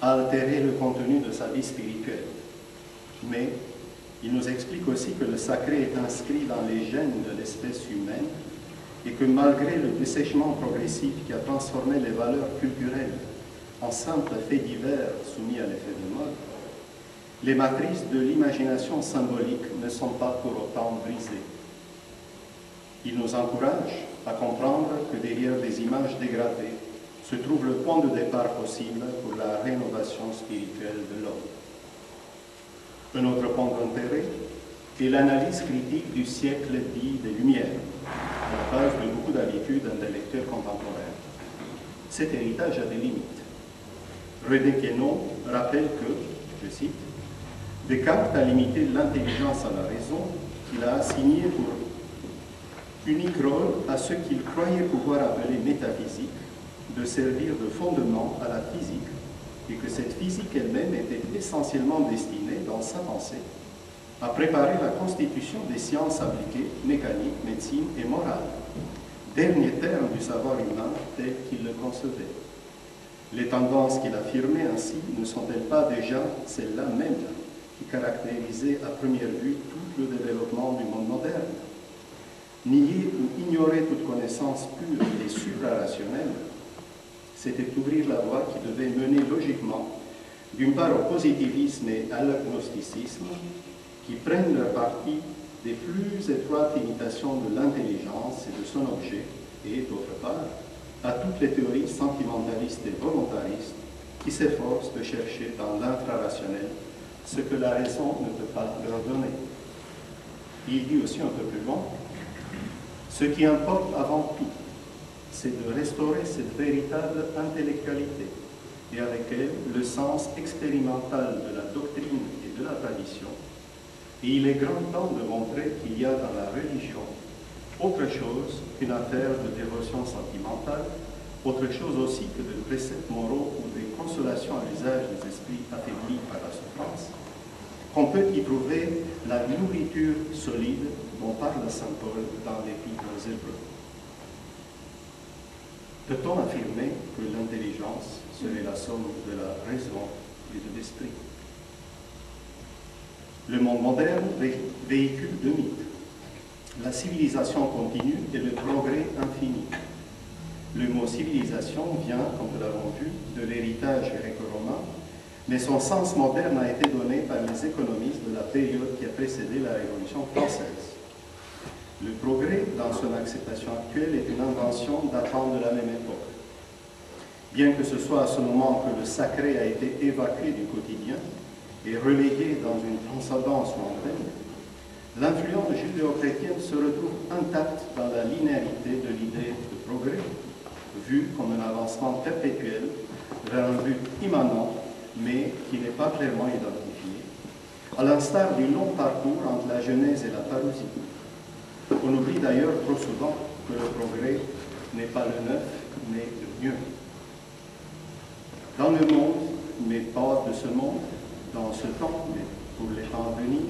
a altéré le contenu de sa vie spirituelle. Mais il nous explique aussi que le sacré est inscrit dans les gènes de l'espèce humaine et que malgré le dessèchement progressif qui a transformé les valeurs culturelles en simples faits divers soumis à l'effet de mode, les matrices de l'imagination symbolique ne sont pas pour autant brisées. Il nous encourage à comprendre que derrière des images dégradées se trouve le point de départ possible pour la rénovation spirituelle de l'homme. Un autre point d'intérêt est l'analyse critique du siècle dit des Lumières, à la base de beaucoup d'habitudes intellectuelles contemporaines. Cet héritage a des limites. René Guénon rappelle que, je cite, « Descartes a limité l'intelligence à la raison qu'il a assigné pour unique rôle à ce qu'il croyait pouvoir appeler métaphysique, de servir de fondement à la physique, et que cette physique elle-même était essentiellement destinée, dans sa pensée, à préparer la constitution des sciences appliquées, mécanique, médecine et morale, dernier terme du savoir humain tel qu'il le concevait. Les tendances qu'il affirmait ainsi ne sont-elles pas déjà celles-là même qui caractérisaient à première vue tout le développement du monde moderne? Nier ou ignorer toute connaissance pure et suprarationnelle, c'était ouvrir la voie qui devait mener logiquement, d'une part au positivisme et à l'agnosticisme, qui prennent leur parti des plus étroites imitations de l'intelligence et de son objet, et d'autre part, à toutes les théories sentimentalistes et volontaristes qui s'efforcent de chercher dans l'infrarationnel ce que la raison ne peut pas leur donner. Il dit aussi un peu plus loin, « Ce qui importe avant tout, c'est de restaurer cette véritable intellectualité et avec elle le sens expérimental de la doctrine et de la tradition. Et il est grand temps de montrer qu'il y a dans la religion autre chose qu'une affaire de dévotion sentimentale, autre chose aussi que de préceptes moraux ou des consolations à l'usage des esprits affaiblis par la souffrance, qu'on peut y trouver la nourriture solide dont parle saint Paul dans l'Épître aux Hébreux. Peut-on affirmer que l'intelligence serait la somme de la raison et de l'esprit? Le monde moderne véhicule deux mythes. La civilisation continue et le progrès infini. Le mot civilisation vient, comme nous l'avons vu, de l'héritage gréco-romain, mais son sens moderne a été donné par les économistes de la période qui a précédé la Révolution française. Le progrès, dans son acceptation actuelle, est une invention datant de la même époque. Bien que ce soit à ce moment que le sacré a été évacué du quotidien et relégué dans une transcendance lointaine, l'influence judéo-chrétienne se retrouve intacte dans la linéarité de l'idée de progrès, vue comme un avancement perpétuel vers un but immanent, mais qui n'est pas clairement identifié, à l'instar du long parcours entre la Genèse et la parousie. On oublie d'ailleurs trop souvent que le progrès n'est pas le neuf, mais le mieux. Dans le monde, mais pas de ce monde, dans ce temps, mais pour les temps à venir,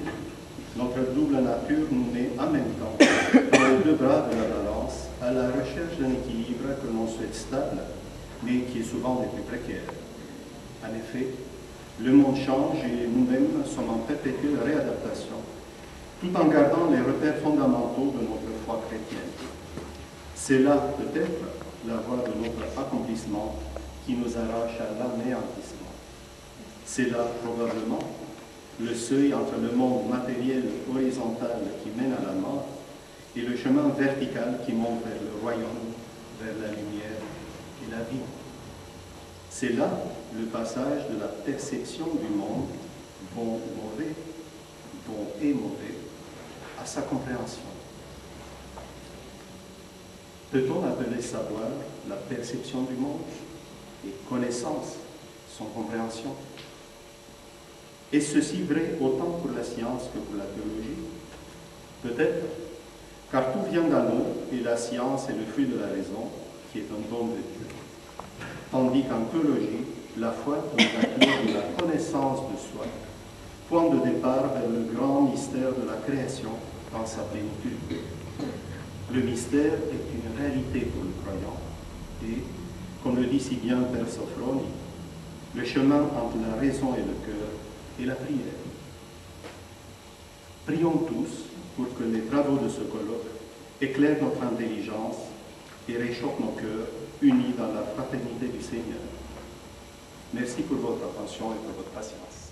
notre double nature nous met en même temps, dans les deux bras de la balance, à la recherche d'un équilibre que l'on souhaite stable, mais qui est souvent des plus précaires. En effet, le monde change et nous-mêmes sommes en perpétuelle réadaptation, tout en gardant les repères fondamentaux de notre foi chrétienne. C'est là, peut-être, la voie de notre accomplissement qui nous arrache à l'anéantissement. C'est là, probablement, le seuil entre le monde matériel horizontal qui mène à la mort et le chemin vertical qui monte vers le royaume, vers la lumière et la vie. C'est là le passage de la perception du monde, bon ou mauvais, bon et mauvais, à sa compréhension. Peut-on appeler savoir la perception du monde et connaissance son compréhension? Est ceci vrai autant pour la science que pour la théologie? Peut-être, car tout vient d'en haut et la science est le fruit de la raison, qui est un don de Dieu. Tandis qu'en théologie, la foi est la clé de la connaissance de soi, point de départ vers le grand mystère de la création dans sa plénitude. Le mystère est une réalité pour le croyant et, comme le dit si bien Père Sophroni, le chemin entre la raison et le cœur est la prière. Prions tous pour que les travaux de ce colloque éclairent notre intelligence et réchauffent nos cœurs unis dans la fraternité du Seigneur. Merci pour votre attention et pour votre patience.